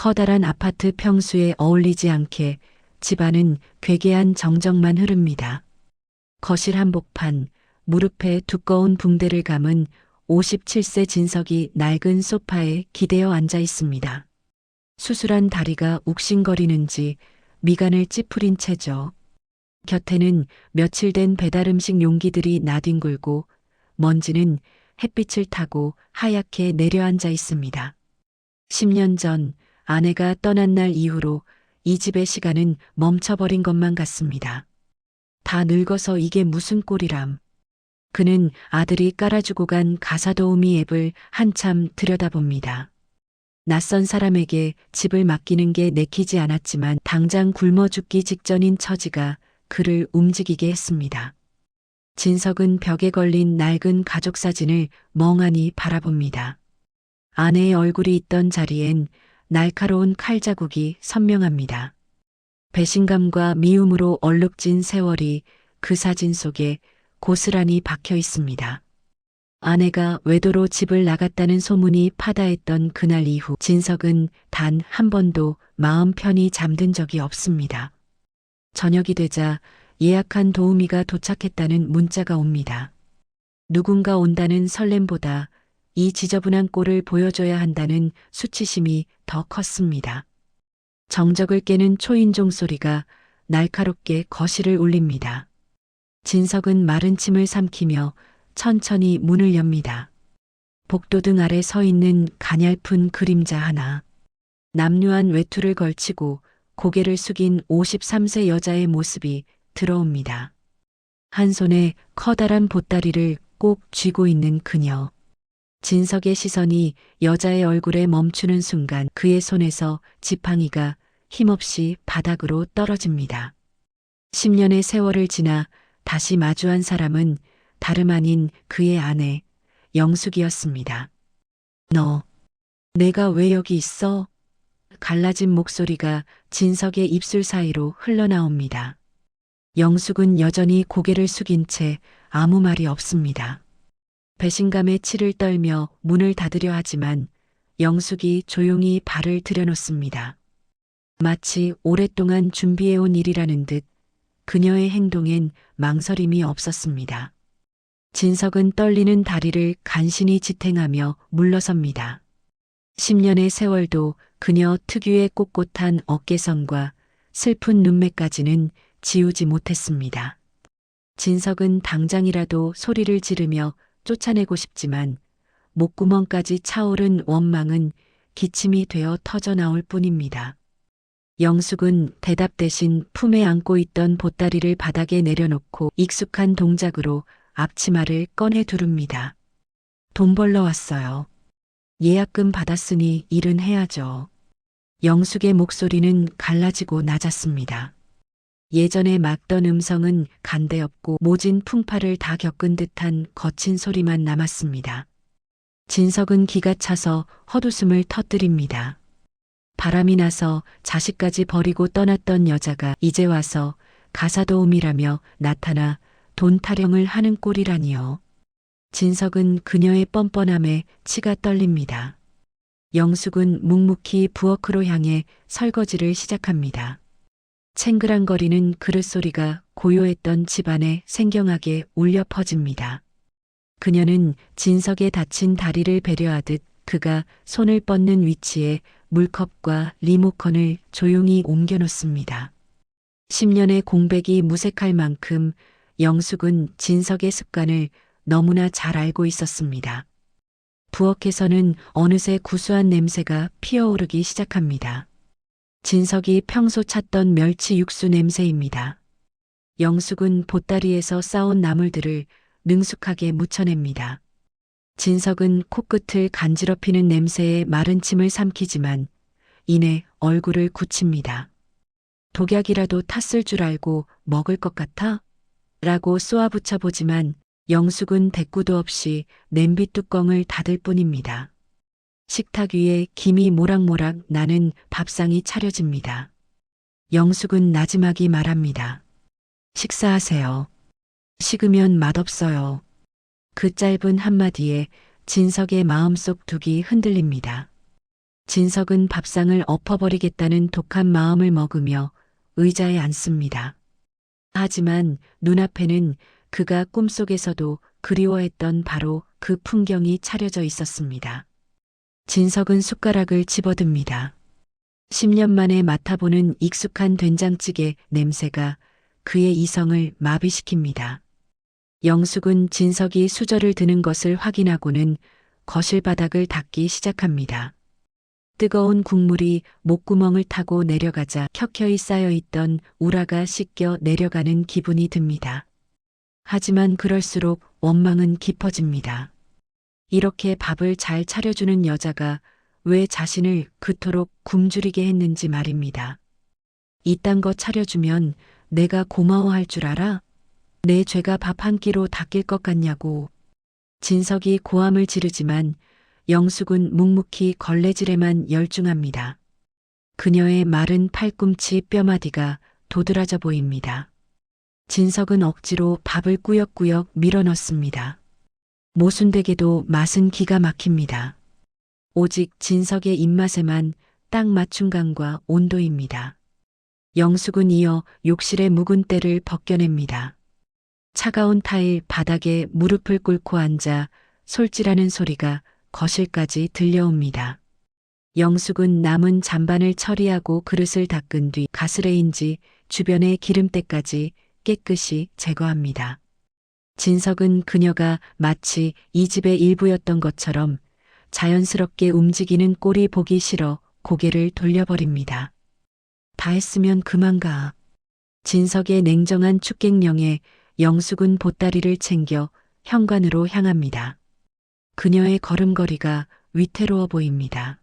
커다란 아파트 평수에 어울리지 않게 집안은 괴괴한 정적만 흐릅니다. 거실 한복판, 무릎에 두꺼운 붕대를 감은 57세 진석이 낡은 소파에 기대어 앉아 있습니다. 수술한 다리가 욱신거리는지 미간을 찌푸린 채죠. 곁에는 며칠 된 배달음식 용기들이 나뒹굴고 먼지는 햇빛을 타고 하얗게 내려앉아 있습니다. 10년 전 아내가 떠난 날 이후로 이 집의 시간은 멈춰버린 것만 같습니다. 다 늙어서 이게 무슨 꼴이람. 그는 아들이 깔아주고 간 가사도우미 앱을 한참 들여다봅니다. 낯선 사람에게 집을 맡기는 게 내키지 않았지만 당장 굶어 죽기 직전인 처지가 그를 움직이게 했습니다. 진석은 벽에 걸린 낡은 가족 사진을 멍하니 바라봅니다. 아내의 얼굴이 있던 자리엔 날카로운 칼자국이 선명합니다. 배신감과 미움으로 얼룩진 세월이 그 사진 속에 고스란히 박혀 있습니다. 아내가 외도로 집을 나갔다는 소문이 파다했던 그날 이후 진석은 단 한 번도 마음 편히 잠든 적이 없습니다. 저녁이 되자 예약한 도우미가 도착했다는 문자가 옵니다. 누군가 온다는 설렘보다 이 지저분한 꼴을 보여줘야 한다는 수치심이 더 컸습니다. 정적을 깨는 초인종 소리가 날카롭게 거실을 울립니다. 진석은 마른 침을 삼키며 천천히 문을 엽니다. 복도등 아래 서 있는 가냘픈 그림자 하나. 남루한 외투를 걸치고 고개를 숙인 53세 여자의 모습이 들어옵니다. 한 손에 커다란 보따리를 꼭 쥐고 있는 그녀. 진석의 시선이 여자의 얼굴에 멈추는 순간 그의 손에서 지팡이가 힘없이 바닥으로 떨어집니다. 10년의 세월을 지나 다시 마주한 사람은 다름 아닌 그의 아내, 영숙이었습니다. 너, 내가 왜 여기 있어? 갈라진 목소리가 진석의 입술 사이로 흘러나옵니다. 영숙은 여전히 고개를 숙인 채 아무 말이 없습니다. 배신감에 치를 떨며 문을 닫으려 하지만 영숙이 조용히 발을 들여놓습니다. 마치 오랫동안 준비해온 일이라는 듯 그녀의 행동엔 망설임이 없었습니다. 진석은 떨리는 다리를 간신히 지탱하며 물러섭니다. 10년의 세월도 그녀 특유의 꼿꼿한 어깨선과 슬픈 눈매까지는 지우지 못했습니다. 진석은 당장이라도 소리를 지르며 쫓아내고 싶지만 목구멍까지 차오른 원망은 기침이 되어 터져나올 뿐입니다. 영숙은 대답 대신 품에 안고 있던 보따리를 바닥에 내려놓고 익숙한 동작으로 앞치마를 꺼내 두릅니다. 돈 벌러 왔어요. 예약금 받았으니 일은 해야죠. 영숙의 목소리는 갈라지고 낮았습니다. 예전에 막던 음성은 간데없고 모진 풍파를 다 겪은 듯한 거친 소리만 남았습니다. 진석은 기가 차서 헛웃음을 터뜨립니다. 바람이 나서 자식까지 버리고 떠났던 여자가 이제 와서 가사도우미라며 나타나 돈 타령을 하는 꼴이라니요. 진석은 그녀의 뻔뻔함에 치가 떨립니다. 영숙은 묵묵히 부엌으로 향해 설거지를 시작합니다. 챙그랑거리는 그릇 소리가 고요했던 집안에 생경하게 울려 퍼집니다. 그녀는 진석의 다친 다리를 배려하듯 그가 손을 뻗는 위치에 물컵과 리모컨을 조용히 옮겨놓습니다. 10년의 공백이 무색할 만큼 영숙은 진석의 습관을 너무나 잘 알고 있었습니다. 부엌에서는 어느새 구수한 냄새가 피어오르기 시작합니다. 진석이 평소 찾던 멸치 육수 냄새입니다. 영숙은 보따리에서 싸온 나물들을 능숙하게 묻혀냅니다. 진석은 코끝을 간지럽히는 냄새에 마른 침을 삼키지만 이내 얼굴을 굳힙니다. 독약이라도 탔을 줄 알고 먹을 것 같아? 라고 쏘아붙여 보지만 영숙은 대꾸도 없이 냄비 뚜껑을 닫을 뿐입니다. 식탁 위에 김이 모락모락 나는 밥상이 차려집니다. 영숙은 나지막이 말합니다. 식사하세요. 식으면 맛없어요. 그 짧은 한마디에 진석의 마음속 둑이 흔들립니다. 진석은 밥상을 엎어버리겠다는 독한 마음을 먹으며 의자에 앉습니다. 하지만 눈앞에는 그가 꿈속에서도 그리워했던 바로 그 풍경이 차려져 있었습니다. 진석은 숟가락을 집어듭니다. 10년 만에 맡아보는 익숙한 된장찌개 냄새가 그의 이성을 마비시킵니다. 영숙은 진석이 수저를 드는 것을 확인하고는 거실 바닥을 닦기 시작합니다. 뜨거운 국물이 목구멍을 타고 내려가자 켜켜이 쌓여있던 우라가 씻겨 내려가는 기분이 듭니다. 하지만 그럴수록 원망은 깊어집니다. 이렇게 밥을 잘 차려주는 여자가 왜 자신을 그토록 굶주리게 했는지 말입니다. 이딴 거 차려주면 내가 고마워할 줄 알아? 내 죄가 밥 한 끼로 닦일 것 같냐고. 진석이 고함을 지르지만 영숙은 묵묵히 걸레질에만 열중합니다. 그녀의 마른 팔꿈치 뼈마디가 도드라져 보입니다. 진석은 억지로 밥을 꾸역꾸역 밀어넣습니다. 모순되게도 맛은 기가 막힙니다. 오직 진석의 입맛에만 딱 맞춘 감과 온도입니다. 영숙은 이어 욕실의 묵은 때를 벗겨냅니다. 차가운 타일 바닥에 무릎을 꿇고 앉아 솔질하는 소리가 거실까지 들려옵니다. 영숙은 남은 잔반을 처리하고 그릇을 닦은 뒤 가스레인지 주변의 기름때까지 깨끗이 제거합니다. 진석은 그녀가 마치 이 집의 일부였던 것처럼 자연스럽게 움직이는 꼴이 보기 싫어 고개를 돌려버립니다. 다 했으면 그만 가. 진석의 냉정한 축객령에 영숙은 보따리를 챙겨 현관으로 향합니다. 그녀의 걸음걸이가 위태로워 보입니다.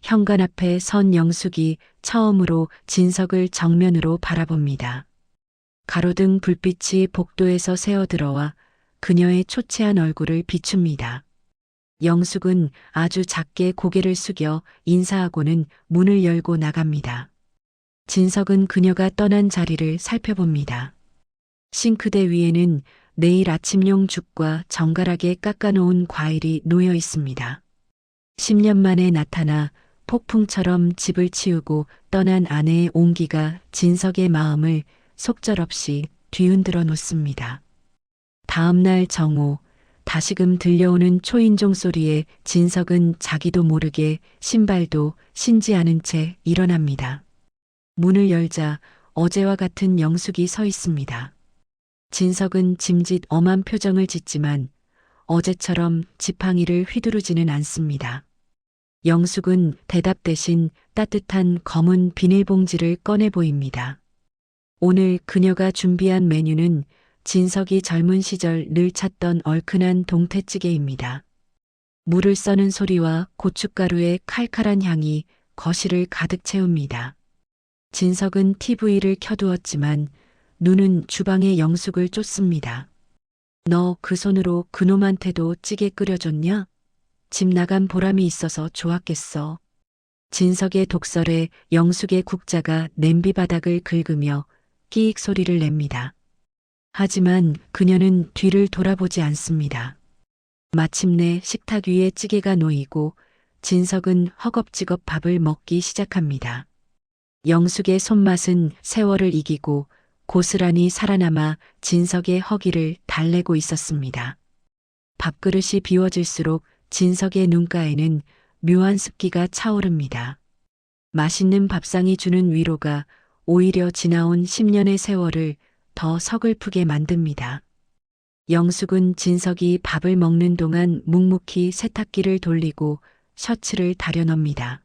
현관 앞에 선 영숙이 처음으로 진석을 정면으로 바라봅니다. 가로등 불빛이 복도에서 새어들어와 그녀의 초췌한 얼굴을 비춥니다. 영숙은 아주 작게 고개를 숙여 인사하고는 문을 열고 나갑니다. 진석은 그녀가 떠난 자리를 살펴봅니다. 싱크대 위에는 내일 아침용 죽과 정갈하게 깎아놓은 과일이 놓여 있습니다. 10년 만에 나타나 폭풍처럼 집을 치우고 떠난 아내의 온기가 진석의 마음을 속절없이 뒤흔들어 놓습니다. 다음 날 정오, 다시금 들려오는 초인종 소리에 진석은 자기도 모르게 신발도 신지 않은 채 일어납니다. 문을 열자 어제와 같은 영숙이 서 있습니다. 진석은 짐짓 엄한 표정을 짓지만 어제처럼 지팡이를 휘두르지는 않습니다. 영숙은 대답 대신 따뜻한 검은 비닐봉지를 꺼내 보입니다. 오늘 그녀가 준비한 메뉴는 진석이 젊은 시절 늘 찾던 얼큰한 동태찌개입니다. 물을 써는 소리와 고춧가루의 칼칼한 향이 거실을 가득 채웁니다. 진석은 TV를 켜두었지만 눈은 주방의 영숙을 쫓습니다. 너 그 손으로 그놈한테도 찌개 끓여줬냐? 집 나간 보람이 있어서 좋았겠어. 진석의 독설에 영숙의 국자가 냄비 바닥을 긁으며 끼익 소리를 냅니다. 하지만 그녀는 뒤를 돌아보지 않습니다. 마침내 식탁 위에 찌개가 놓이고 진석은 허겁지겁 밥을 먹기 시작합니다. 영숙의 손맛은 세월을 이기고 고스란히 살아남아 진석의 허기를 달래고 있었습니다. 밥그릇이 비워질수록 진석의 눈가에는 묘한 습기가 차오릅니다. 맛있는 밥상이 주는 위로가 오히려 지나온 10년의 세월을 더 서글프게 만듭니다. 영숙은 진석이 밥을 먹는 동안 묵묵히 세탁기를 돌리고 셔츠를 다려놉니다.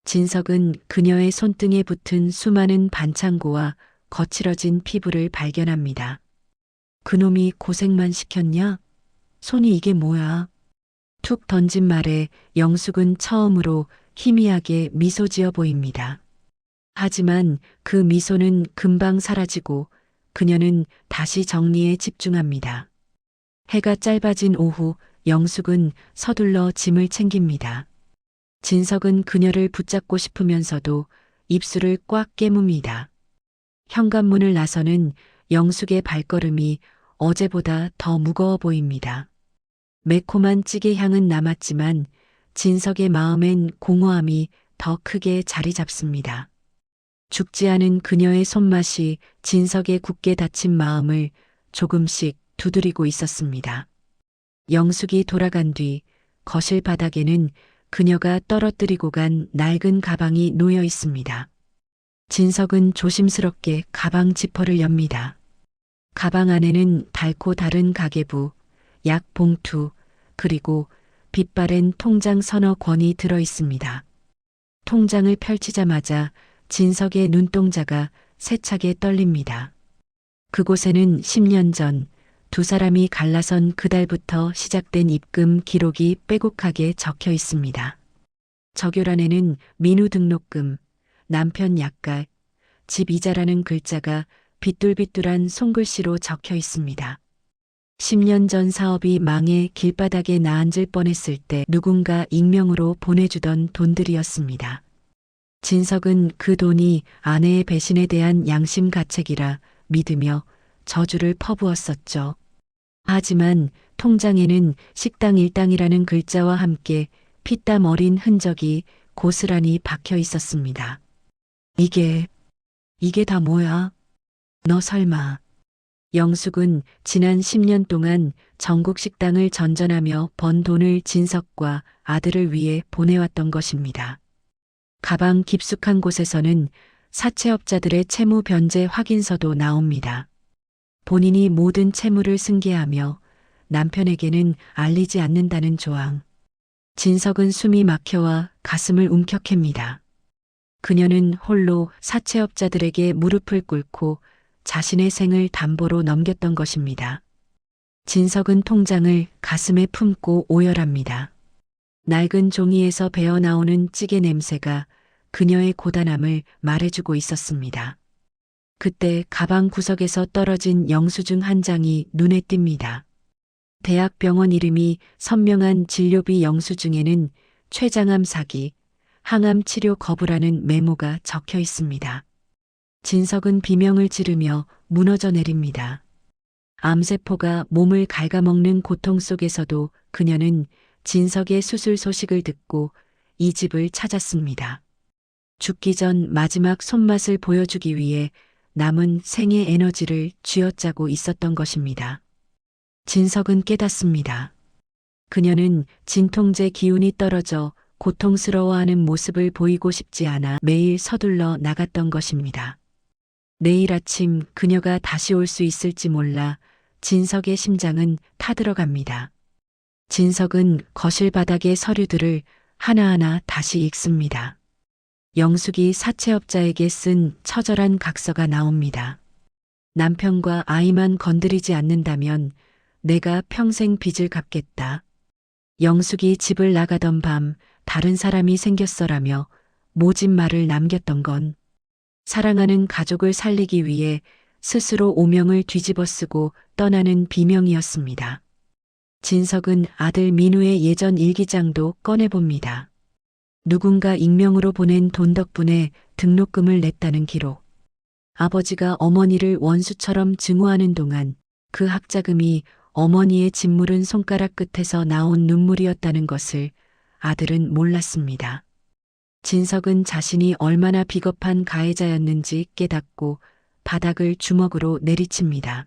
진석은 그녀의 손등에 붙은 수많은 반창고와 거칠어진 피부를 발견합니다. 그놈이 고생만 시켰냐? 손이 이게 뭐야? 툭 던진 말에 영숙은 처음으로 희미하게 미소 지어 보입니다. 하지만 그 미소는 금방 사라지고 그녀는 다시 정리에 집중합니다. 해가 짧아진 오후 영숙은 서둘러 짐을 챙깁니다. 진석은 그녀를 붙잡고 싶으면서도 입술을 꽉 깨뭅니다. 현관문을 나서는 영숙의 발걸음이 어제보다 더 무거워 보입니다. 매콤한 찌개 향은 남았지만 진석의 마음엔 공허함이 더 크게 자리 잡습니다. 죽지 않은 그녀의 손맛이 진석의 굳게 닫힌 마음을 조금씩 두드리고 있었습니다. 영숙이 돌아간 뒤 거실 바닥에는 그녀가 떨어뜨리고 간 낡은 가방이 놓여 있습니다. 진석은 조심스럽게 가방 지퍼를 엽니다. 가방 안에는 닳고 다른 가계부, 약 봉투, 그리고 빛바랜 통장 서너 권이 들어 있습니다. 통장을 펼치자마자 진석의 눈동자가 세차게 떨립니다. 그곳에는 10년 전 두 사람이 갈라선 그달부터 시작된 입금 기록이 빼곡하게 적혀 있습니다. 적요란에는 민우 등록금, 남편 약가, 집 이자라는 글자가 비뚤비뚤한 손글씨로 적혀 있습니다. 10년 전 사업이 망해 길바닥에 나앉을 뻔했을 때 누군가 익명으로 보내주던 돈들이었습니다. 진석은 그 돈이 아내의 배신에 대한 양심 가책이라 믿으며 저주를 퍼부었었죠. 하지만 통장에는 식당 일당이라는 글자와 함께 피땀 어린 흔적이 고스란히 박혀 있었습니다. 이게 다 뭐야? 너 설마. 영숙은 지난 10년 동안 전국 식당을 전전하며 번 돈을 진석과 아들을 위해 보내왔던 것입니다. 가방 깊숙한 곳에서는 사채업자들의 채무 변제 확인서도 나옵니다. 본인이 모든 채무를 승계하며 남편에게는 알리지 않는다는 조항. 진석은 숨이 막혀와 가슴을 움켜켭니다. 그녀는 홀로 사채업자들에게 무릎을 꿇고 자신의 생을 담보로 넘겼던 것입니다. 진석은 통장을 가슴에 품고 오열합니다. 낡은 종이에서 배어나오는 찌개 냄새가 그녀의 고단함을 말해주고 있었습니다. 그때 가방 구석에서 떨어진 영수증 한 장이 눈에 띕니다. 대학병원 이름이 선명한 진료비 영수증에는 췌장암 사기, 항암 치료 거부라는 메모가 적혀 있습니다. 진석은 비명을 지르며 무너져 내립니다. 암세포가 몸을 갉아먹는 고통 속에서도 그녀는 진석의 수술 소식을 듣고 이 집을 찾았습니다. 죽기 전 마지막 손맛을 보여주기 위해 남은 생의 에너지를 쥐어짜고 있었던 것입니다. 진석은 깨닫습니다. 그녀는 진통제 기운이 떨어져 고통스러워하는 모습을 보이고 싶지 않아 매일 서둘러 나갔던 것입니다. 내일 아침 그녀가 다시 올 수 있을지 몰라 진석의 심장은 타들어갑니다. 진석은 거실 바닥의 서류들을 하나하나 다시 읽습니다. 영숙이 사채업자에게 쓴 처절한 각서가 나옵니다. 남편과 아이만 건드리지 않는다면 내가 평생 빚을 갚겠다. 영숙이 집을 나가던 밤 다른 사람이 생겼어라며 모진 말을 남겼던 건 사랑하는 가족을 살리기 위해 스스로 오명을 뒤집어 쓰고 떠나는 비명이었습니다. 진석은 아들 민우의 예전 일기장도 꺼내봅니다. 누군가 익명으로 보낸 돈 덕분에 등록금을 냈다는 기록. 아버지가 어머니를 원수처럼 증오하는 동안 그 학자금이 어머니의 짓무른 손가락 끝에서 나온 눈물이었다는 것을 아들은 몰랐습니다. 진석은 자신이 얼마나 비겁한 가해자였는지 깨닫고 바닥을 주먹으로 내리칩니다.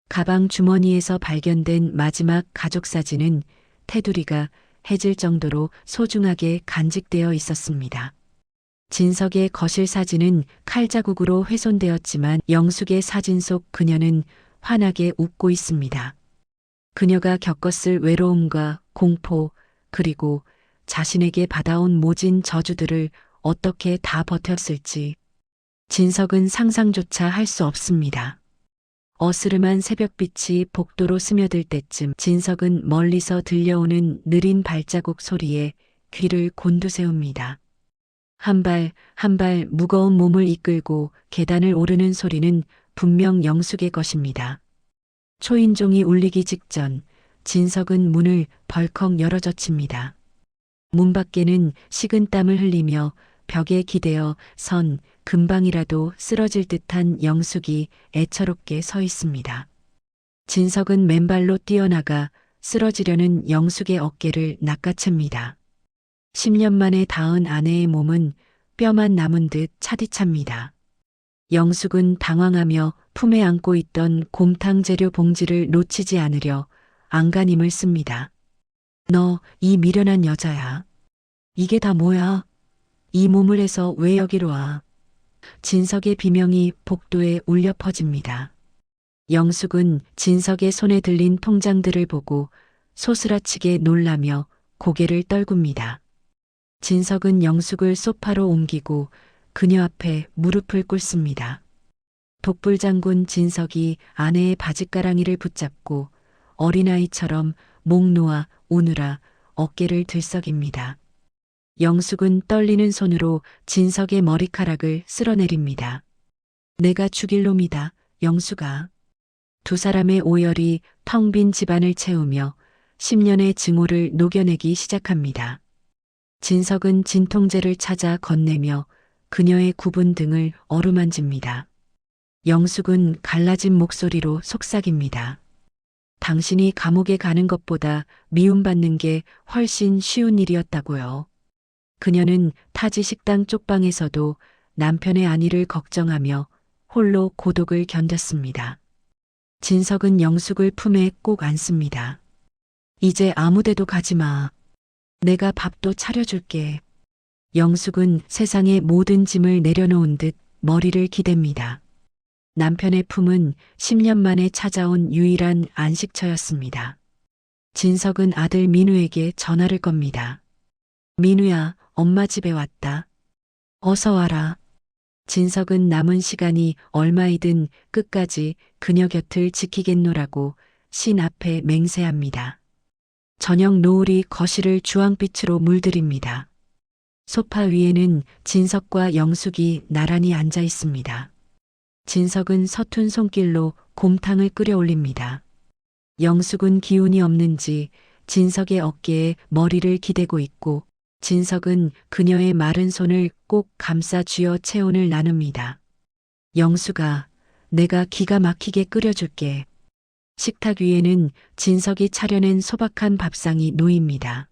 가방 주머니에서 발견된 마지막 가족 사진은 테두리가 해질 정도로 소중하게 간직되어 있었습니다. 진석의 거실 사진은 칼자국으로 훼손되었지만 영숙의 사진 속 그녀는 환하게 웃고 있습니다. 그녀가 겪었을 외로움과 공포 그리고 자신에게 받아온 모진 저주들을 어떻게 다 버텼을지 진석은 상상조차 할 수 없습니다. 어스름한 새벽빛이 복도로 스며들 때쯤 진석은 멀리서 들려오는 느린 발자국 소리에 귀를 곤두세웁니다. 한 발 한 발 무거운 몸을 이끌고 계단을 오르는 소리는 분명 영숙의 것입니다. 초인종이 울리기 직전 진석은 문을 벌컥 열어젖힙니다. 문 밖에는 식은땀을 흘리며 벽에 기대어 선 금방이라도 쓰러질 듯한 영숙이 애처롭게 서 있습니다. 진석은 맨발로 뛰어나가 쓰러지려는 영숙의 어깨를 낚아챕니다. 10년 만에 닿은 아내의 몸은 뼈만 남은 듯 차디찹니다. 영숙은 당황하며 품에 안고 있던 곰탕 재료 봉지를 놓치지 않으려 안간힘을 씁니다. 너 이 미련한 여자야. 이게 다 뭐야? 이 몸을 해서 왜 여기로 와? 진석의 비명이 복도에 울려 퍼집니다. 영숙은 진석의 손에 들린 통장들을 보고 소스라치게 놀라며 고개를 떨굽니다. 진석은 영숙을 소파로 옮기고 그녀 앞에 무릎을 꿇습니다. 독불장군 진석이 아내의 바짓가랑이를 붙잡고 어린아이처럼 목 놓아 우느라 어깨를 들썩입니다. 영숙은 떨리는 손으로 진석의 머리카락을 쓸어내립니다. 내가 죽일 놈이다, 영숙아. 두 사람의 오열이 텅 빈 집안을 채우며 10년의 증오를 녹여내기 시작합니다. 진석은 진통제를 찾아 건네며 그녀의 굽은 등을 어루만집니다. 영숙은 갈라진 목소리로 속삭입니다. 당신이 감옥에 가는 것보다 미움받는 게 훨씬 쉬운 일이었다고요. 그녀는 타지 식당 쪽방에서도 남편의 안위를 걱정하며 홀로 고독을 견뎠습니다. 진석은 영숙을 품에 꼭 안습니다. 이제 아무데도 가지 마. 내가 밥도 차려줄게. 영숙은 세상의 모든 짐을 내려놓은 듯 머리를 기댑니다. 남편의 품은 10년 만에 찾아온 유일한 안식처였습니다. 진석은 아들 민우에게 전화를 겁니다. 민우야, 엄마 집에 왔다. 어서 와라. 진석은 남은 시간이 얼마이든 끝까지 그녀 곁을 지키겠노라고 신 앞에 맹세합니다. 저녁 노을이 거실을 주황빛으로 물들입니다. 소파 위에는 진석과 영숙이 나란히 앉아 있습니다. 진석은 서툰 손길로 곰탕을 끓여 올립니다. 영숙은 기운이 없는지 진석의 어깨에 머리를 기대고 있고 진석은 그녀의 마른 손을 꼭 감싸 쥐어 체온을 나눕니다. 영숙아, 내가 기가 막히게 끓여줄게. 식탁 위에는 진석이 차려낸 소박한 밥상이 놓입니다.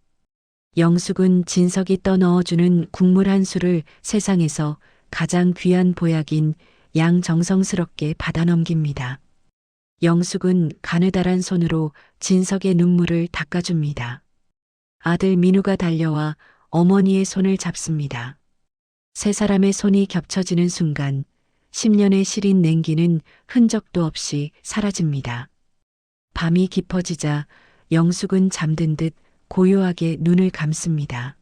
영숙은 진석이 떠넣어주는 국물 한 술을 세상에서 가장 귀한 보약인 양정성스럽게 받아 넘깁니다. 영숙은 가느다란 손으로 진석의 눈물을 닦아줍니다. 아들 민우가 달려와 어머니의 손을 잡습니다. 세 사람의 손이 겹쳐지는 순간 10년의 시린 냉기는 흔적도 없이 사라집니다. 밤이 깊어지자 영숙은 잠든 듯 고요하게 눈을 감습니다.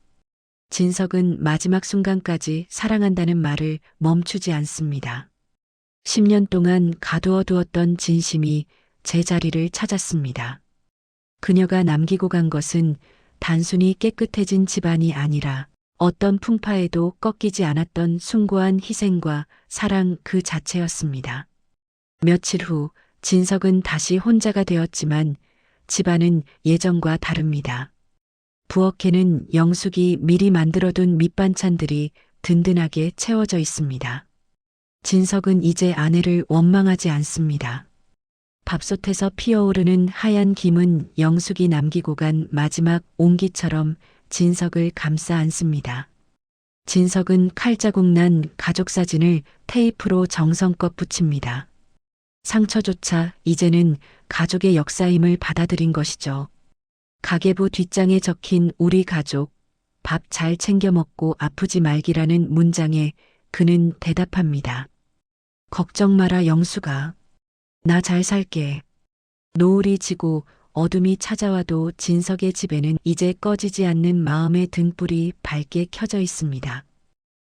진석은 마지막 순간까지 사랑한다는 말을 멈추지 않습니다. 10년 동안 가두어 두었던 진심이 제자리를 찾았습니다. 그녀가 남기고 간 것은 단순히 깨끗해진 집안이 아니라 어떤 풍파에도 꺾이지 않았던 숭고한 희생과 사랑 그 자체였습니다. 며칠 후 진석은 다시 혼자가 되었지만 집안은 예전과 다릅니다. 부엌에는 영숙이 미리 만들어둔 밑반찬들이 든든하게 채워져 있습니다. 진석은 이제 아내를 원망하지 않습니다. 밥솥에서 피어오르는 하얀 김은 영숙이 남기고 간 마지막 온기처럼 진석을 감싸 안습니다. 진석은 칼자국 난 가족 사진을 테이프로 정성껏 붙입니다. 상처조차 이제는 가족의 역사임을 받아들인 것이죠. 가계부 뒷장에 적힌 우리 가족, 밥 잘 챙겨 먹고 아프지 말기라는 문장에 그는 대답합니다. 걱정 마라 영숙아. 나 잘 살게. 노을이 지고 어둠이 찾아와도 진석의 집에는 이제 꺼지지 않는 마음의 등불이 밝게 켜져 있습니다.